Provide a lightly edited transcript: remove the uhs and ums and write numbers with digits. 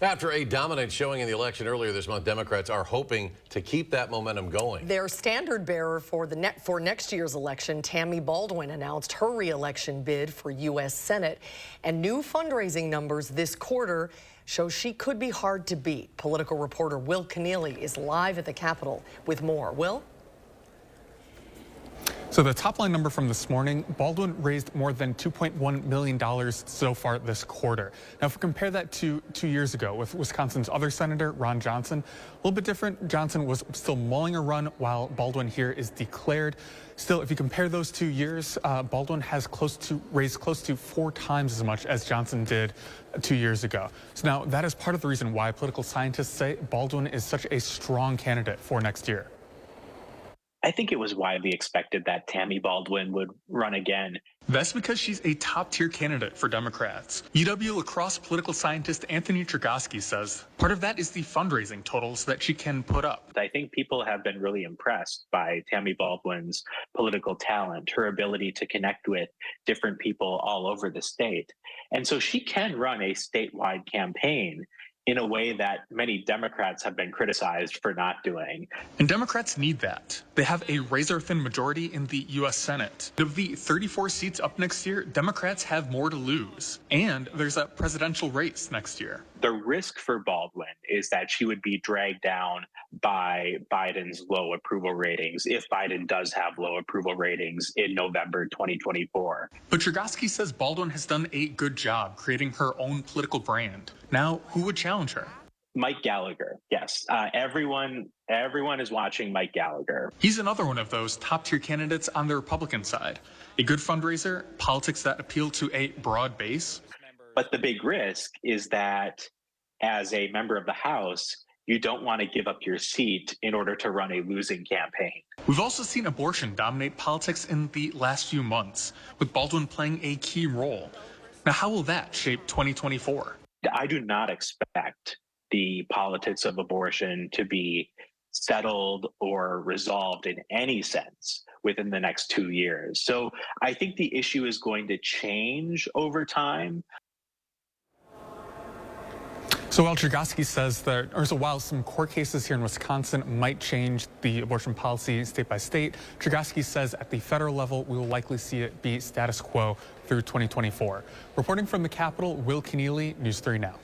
After a dominant showing in the election earlier this month, Democrats are hoping to keep that momentum going. Their standard bearer for next year's election, Tammy Baldwin, announced her re-election bid for U.S. Senate, and new fundraising numbers this quarter show she could be hard to beat. Political reporter Will Keneally is live at the Capitol with more. Will? So the top line number from this morning, Baldwin raised more than $2.1 million so far this quarter. Now, if we compare that to 2 years ago with Wisconsin's other senator, Ron Johnson, a little bit different. Johnson was still mulling a run while Baldwin here is declared. Still, if you compare those 2 years, Baldwin has raised close to 4 times as much as Johnson did 2 years ago. So now that is part of the reason why political scientists say Baldwin is such a strong candidate for next year. I think it was widely expected that Tammy Baldwin would run again. That's because she's a top-tier candidate for Democrats. UW lacrosse political scientist Anthony Trzaskowski says part of that is the fundraising totals that she can put up. I think people have been really impressed by Tammy Baldwin's political talent, her ability to connect with different people all over the state. And so she can run a statewide campaign in a way that many Democrats have been criticized for not doing. And Democrats need that. They have a razor-thin majority in the U.S. Senate. Of the 34 seats up next year, Democrats have more to lose. And there's a presidential race next year. The risk for Baldwin is that she would be dragged down by Biden's low approval ratings if Biden does have low approval ratings in November 2024. But Trzaskowski says Baldwin has done a good job creating her own political brand. Now, who would challenge her? Mike Gallagher, yes. Everyone is watching Mike Gallagher. He's another one of those top-tier candidates on the Republican side. A good fundraiser, politics that appeal to a broad base. But the big risk is that as a member of the House, you don't want to give up your seat in order to run a losing campaign. We've also seen abortion dominate politics in the last few months, with Baldwin playing a key role. Now, how will that shape 2024? I do not expect the politics of abortion to be settled or resolved in any sense within the next 2 years. So I think the issue is going to change over time. So while Trzaskowski says while some court cases here in Wisconsin might change the abortion policy state by state, Trzaskowski says at the federal level, we will likely see it be status quo through 2024. Reporting from the Capitol, Will Keneally, News 3 Now.